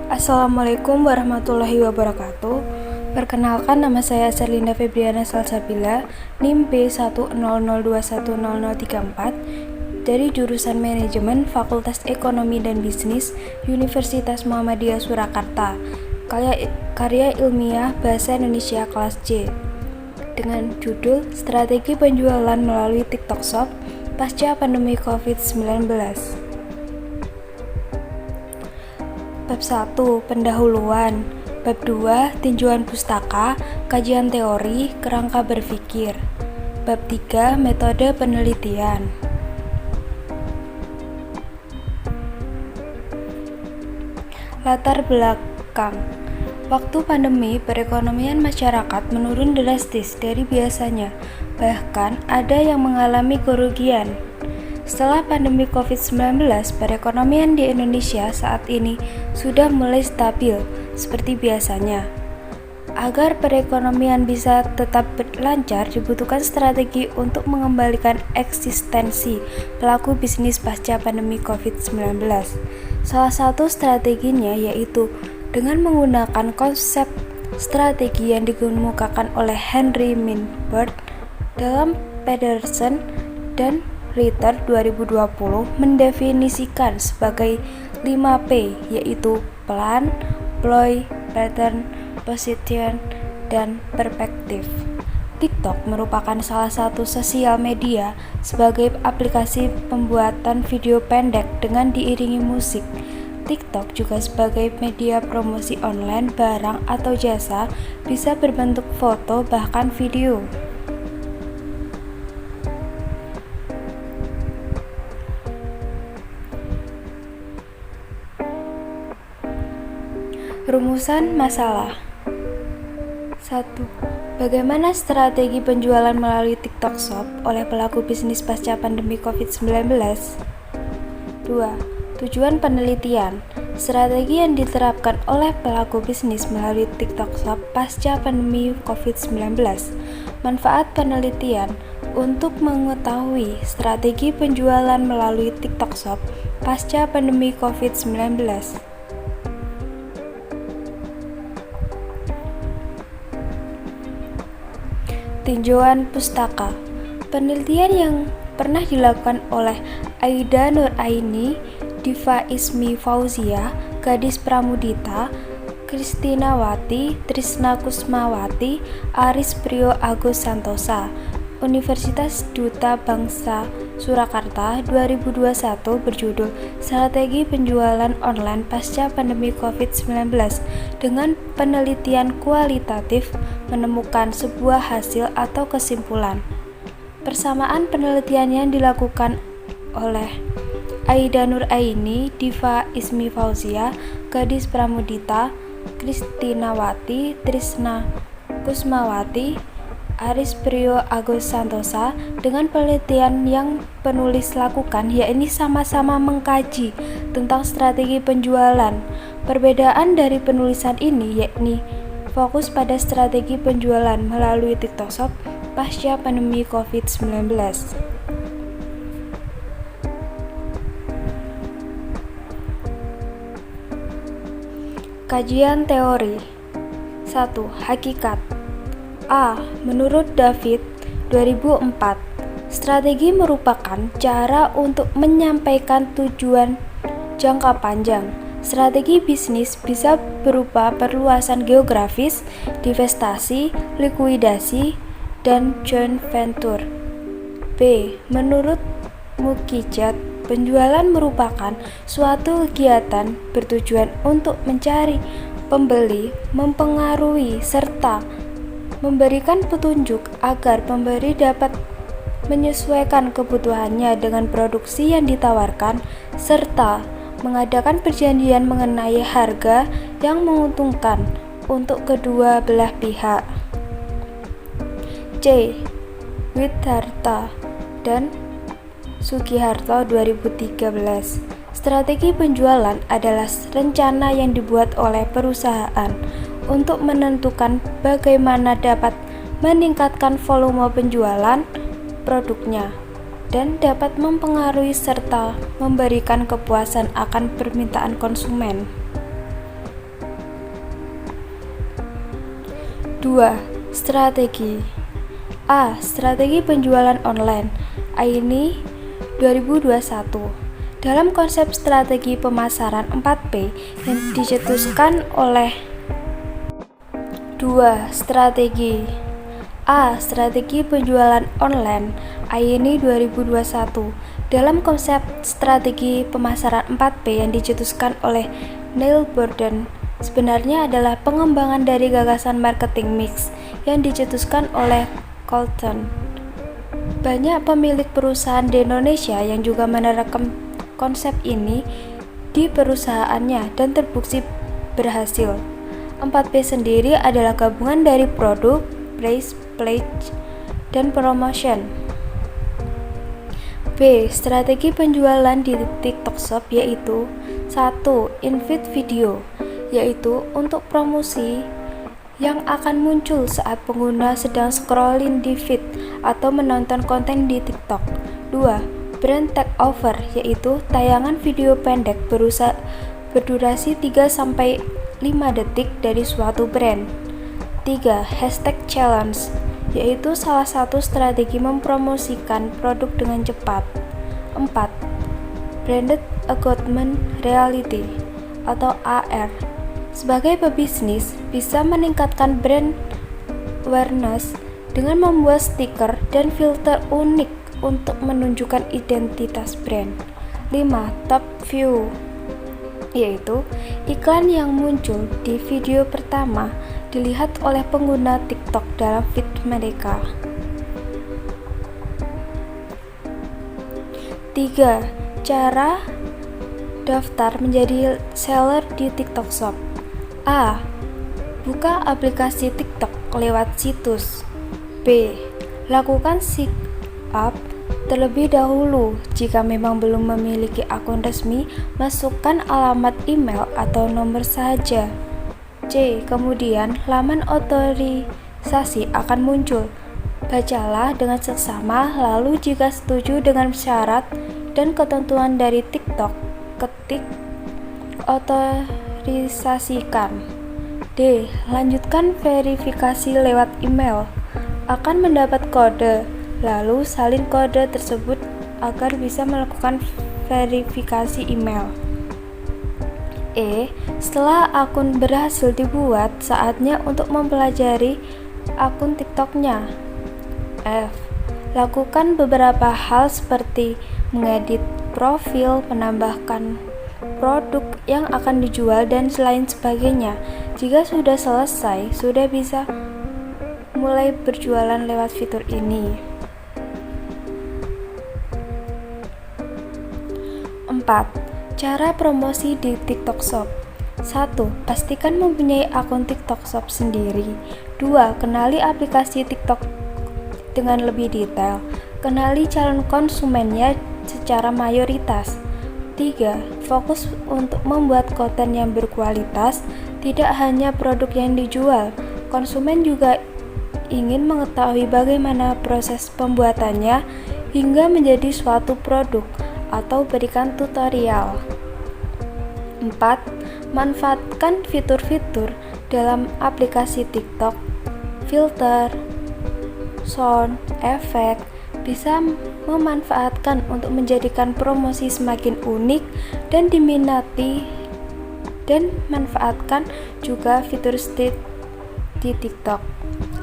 Assalamualaikum warahmatullahi wabarakatuh. Perkenalkan, nama saya Serlinda Febriana Salsabila, NIM B100210034 dari jurusan Manajemen Fakultas Ekonomi dan Bisnis Universitas Muhammadiyah Surakarta. Karya ilmiah Bahasa Indonesia kelas C dengan judul Strategi Penjualan Melalui TikTok Shop Pasca Pandemi COVID-19. Bab 1. Pendahuluan. Bab 2. Tinjauan pustaka, kajian teori, kerangka berpikir. Bab 3. Metode penelitian. Latar belakang. Waktu pandemi, perekonomian masyarakat menurun drastis dari biasanya, bahkan ada yang mengalami kerugian. Setelah pandemi COVID-19, perekonomian di Indonesia saat ini sudah mulai stabil seperti biasanya. Agar perekonomian bisa tetap lancar, dibutuhkan strategi untuk mengembalikan eksistensi pelaku bisnis pasca pandemi COVID-19. Salah satu strateginya yaitu dengan menggunakan konsep strategi yang dikemukakan oleh Henry Mintzberg dalam Peterson dan Ritter 2020 mendefinisikan sebagai 5P, yaitu plan, ploy, pattern, position, dan perspektif. TikTok merupakan salah satu sosial media sebagai aplikasi pembuatan video pendek dengan diiringi musik. TikTok juga sebagai media promosi online barang atau jasa, bisa berbentuk foto bahkan video. Rumusan masalah. 1. Bagaimana strategi penjualan melalui TikTok Shop oleh pelaku bisnis pasca pandemi COVID-19? 2. Tujuan penelitian. Strategi yang diterapkan oleh pelaku bisnis melalui TikTok Shop pasca pandemi COVID-19. Manfaat penelitian untuk mengetahui strategi penjualan melalui TikTok Shop pasca pandemi COVID-19. Tinjauan pustaka. Penelitian yang pernah dilakukan oleh Aida Nuraini, Diva Ismi Fauzia, Gadis Pramudita, Kristinawati, Trisna Kusmawati, Aris Priyo Agus Santosa, Universitas Duta Bangsa Surakarta 2021 berjudul Strategi Penjualan Online Pasca Pandemi COVID-19 dengan penelitian kualitatif menemukan sebuah hasil atau kesimpulan. Persamaan penelitian yang dilakukan oleh Aida Nuraini, Diva Ismi Fauzia, Gadis Pramudita, Kristinawati, Trisna Kusmawati, Aris Priyo Agus Santosa dengan penelitian yang penulis lakukan, yakni sama-sama mengkaji tentang strategi penjualan. Perbedaan dari penulisan ini yakni fokus pada strategi penjualan melalui TikTok Shop pasca pandemi COVID-19. Kajian teori. 1. Hakikat. A. Menurut David 2004, strategi merupakan cara untuk menyampaikan tujuan jangka panjang. Strategi bisnis bisa berupa perluasan geografis, divestasi, likuidasi, dan joint venture. B. Menurut Mukijat, penjualan merupakan suatu kegiatan bertujuan untuk mencari pembeli, mempengaruhi, serta memberikan petunjuk agar pembeli dapat menyesuaikan kebutuhannya dengan produksi yang ditawarkan, serta mengadakan perjanjian mengenai harga yang menguntungkan untuk kedua belah pihak. C. Widharta dan Sugiharto 2013. Strategi penjualan adalah rencana yang dibuat oleh perusahaan untuk menentukan bagaimana dapat meningkatkan volume penjualan produknya dan dapat mempengaruhi serta memberikan kepuasan akan permintaan konsumen. 2. Strategi. A. Strategi penjualan online. Aini 2021. Dalam konsep strategi pemasaran 4P yang dicetuskan oleh 2. Strategi. A. Strategi penjualan online. Aini 2021. Dalam konsep strategi pemasaran 4P yang dicetuskan oleh Neil Borden sebenarnya adalah pengembangan dari gagasan marketing mix yang dicetuskan oleh Colton. Banyak pemilik perusahaan di Indonesia yang juga menerapkan konsep ini di perusahaannya dan terbukti berhasil. 4P sendiri adalah gabungan dari produk, price, pledge, dan promotion. B. Strategi penjualan di TikTok Shop yaitu 1. In-feed video, yaitu untuk promosi yang akan muncul saat pengguna sedang scrolling di feed atau menonton konten di TikTok. 2. Brand takeover, yaitu tayangan video pendek berdurasi 3-5 detik dari suatu brand. 3. Hashtag challenge, yaitu salah satu strategi mempromosikan produk dengan cepat. 4. Branded augmented reality atau AR. Sebagai pebisnis, bisa meningkatkan brand awareness dengan membuat stiker dan filter unik untuk menunjukkan identitas brand. 5. Top view, yaitu iklan yang muncul di video pertama dilihat oleh pengguna TikTok dalam feed mereka. 3. Cara daftar menjadi seller di TikTok Shop. A. Buka aplikasi TikTok lewat situs. B. Lakukan sign up terlebih dahulu. Jika memang belum memiliki akun resmi, masukkan alamat email atau nomor saja. C. Kemudian laman otorisasi akan muncul. Bacalah dengan seksama, lalu jika setuju dengan syarat dan ketentuan dari TikTok, ketik otorisasikan. D. Lanjutkan verifikasi lewat email. Akan mendapat kode, lalu salin kode tersebut agar bisa melakukan verifikasi email. E. Setelah akun berhasil dibuat, saatnya untuk mempelajari akun TikToknya. F. Lakukan beberapa hal seperti mengedit profil, menambahkan produk yang akan dijual, dan lain sebagainya. Jika sudah selesai, sudah bisa mulai berjualan lewat fitur ini. 4. Cara promosi di TikTok Shop. 1. Pastikan mempunyai akun TikTok Shop sendiri. 2. Kenali aplikasi TikTok dengan lebih detail. Kenali calon konsumennya secara mayoritas. 3. Fokus untuk membuat konten yang berkualitas, tidak hanya produk yang dijual. Konsumen juga ingin mengetahui bagaimana proses pembuatannya hingga menjadi suatu produk atau berikan tutorial. 4. Manfaatkan fitur-fitur dalam aplikasi TikTok. Filter, sound, efek bisa memanfaatkan untuk menjadikan promosi semakin unik dan diminati, dan manfaatkan juga fitur state di TikTok.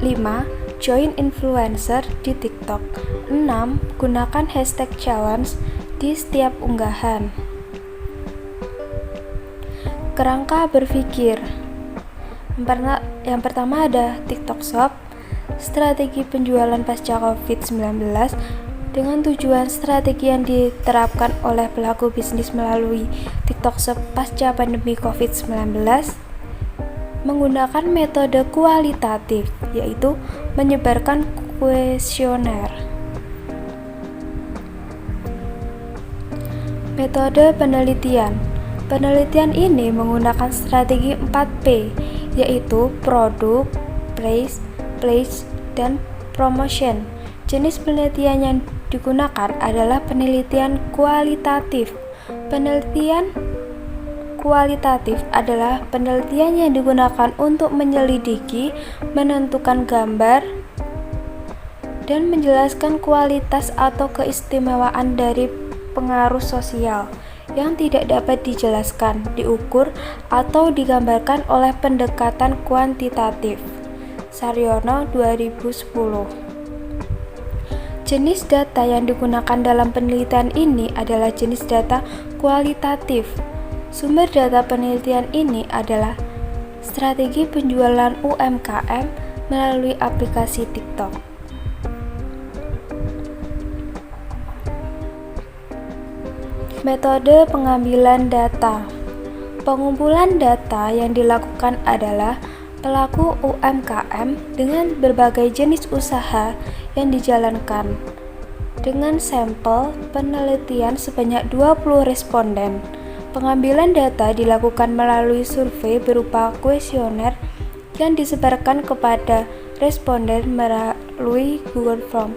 5. Join influencer di TikTok. 6. Gunakan hashtag challenge di setiap unggahan. Kerangka berpikir. Yang pertama ada TikTok Shop, strategi penjualan pasca COVID-19 dengan tujuan strategi yang diterapkan oleh pelaku bisnis melalui TikTok Shop pasca pandemi COVID-19 menggunakan metode kualitatif, yaitu menyebarkan kuesioner. Metode penelitian. Penelitian ini menggunakan strategi 4P, yaitu produk, price, pledge, dan promotion. Jenis penelitian yang digunakan adalah penelitian kualitatif. Penelitian kualitatif adalah penelitian yang digunakan untuk menyelidiki, menentukan gambar, dan menjelaskan kualitas atau keistimewaan dari pengaruh sosial yang tidak dapat dijelaskan, diukur, atau digambarkan oleh pendekatan kuantitatif. Saryono 2010. Jenis data yang digunakan dalam penelitian ini adalah jenis data kualitatif. Sumber data penelitian ini adalah strategi penjualan UMKM melalui aplikasi TikTok. Metode pengambilan data. Pengumpulan data yang dilakukan adalah pelaku UMKM dengan berbagai jenis usaha yang dijalankan dengan sampel penelitian sebanyak 20 responden. Pengambilan data dilakukan melalui survei berupa kuesioner yang disebarkan kepada responden melalui Google Form.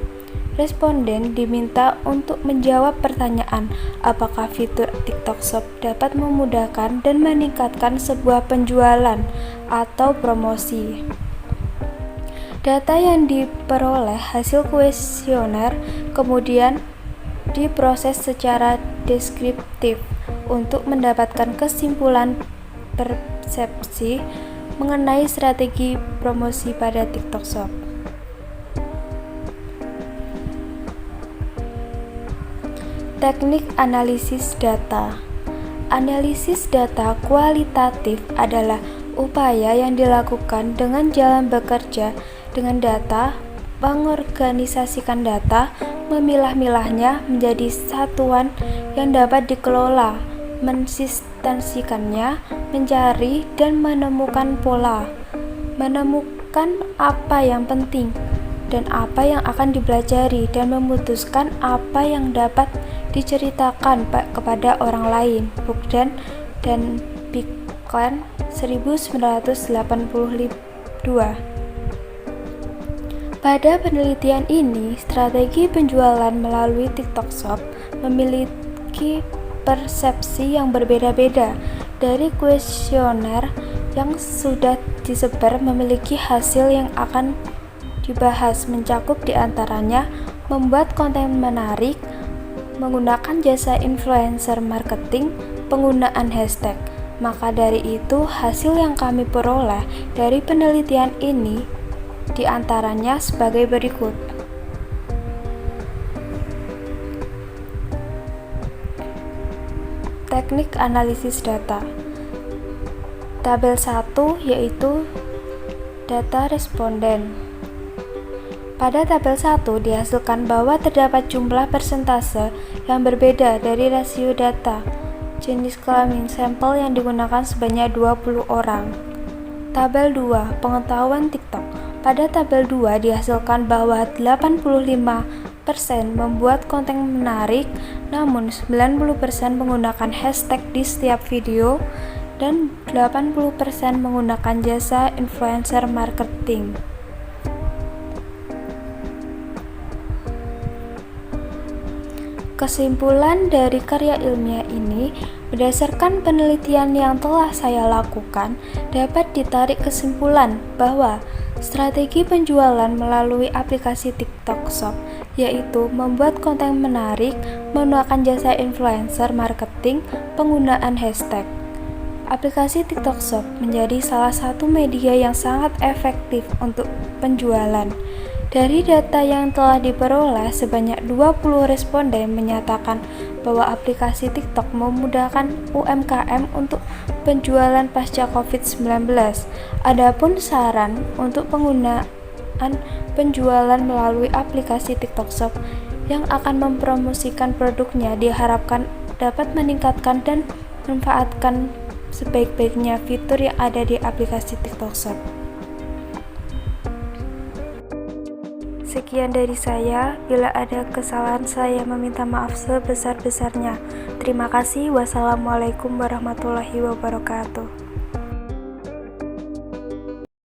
Responden diminta untuk menjawab pertanyaan apakah fitur TikTok Shop dapat memudahkan dan meningkatkan sebuah penjualan atau promosi. Data yang diperoleh hasil kuesioner kemudian diproses secara deskriptif untuk mendapatkan kesimpulan persepsi mengenai strategi promosi pada TikTok Shop. Teknik analisis data. Analisis data kualitatif adalah upaya yang dilakukan dengan jalan bekerja dengan data, mengorganisasikan data, memilah-milahnya menjadi satuan yang dapat dikelola, mensistensikannya, mencari dan menemukan pola, menemukan apa yang penting dan apa yang akan dipelajari dan memutuskan apa yang dapat diceritakan kepada orang lain. Bogdan dan Bicklin 1982. Pada penelitian ini, strategi penjualan melalui TikTok Shop memiliki persepsi yang berbeda-beda. Dari kuesioner yang sudah disebar memiliki hasil yang akan dibahas, mencakup diantaranya membuat konten menarik, menggunakan jasa influencer marketing, penggunaan hashtag. Maka dari itu, hasil yang kami peroleh dari penelitian ini diantaranya sebagai berikut. Teknik analisis data. Tabel 1 yaitu data responden. Pada tabel 1 dihasilkan bahwa terdapat jumlah persentase yang berbeda dari rasio data jenis kelamin sampel yang digunakan sebanyak 20 orang. Tabel 2, pengetahuan TikTok. Pada tabel 2 dihasilkan bahwa 85% membuat konten menarik, namun 90% menggunakan hashtag di setiap video dan 80% menggunakan jasa influencer marketing. Kesimpulan dari karya ilmiah ini, berdasarkan penelitian yang telah saya lakukan, dapat ditarik kesimpulan bahwa strategi penjualan melalui aplikasi TikTok Shop, yaitu membuat konten menarik, menggunakan jasa influencer marketing, penggunaan hashtag. Aplikasi TikTok Shop menjadi salah satu media yang sangat efektif untuk penjualan. Dari data yang telah diperoleh, sebanyak 20 responden menyatakan bahwa aplikasi TikTok memudahkan UMKM untuk penjualan pasca COVID-19. Adapun saran untuk penggunaan penjualan melalui aplikasi TikTok Shop yang akan mempromosikan produknya diharapkan dapat meningkatkan dan memanfaatkan sebaik-baiknya fitur yang ada di aplikasi TikTok Shop. Sekian dari saya, bila ada kesalahan saya meminta maaf sebesar-besarnya. Terima kasih. Wassalamualaikum warahmatullahi wabarakatuh.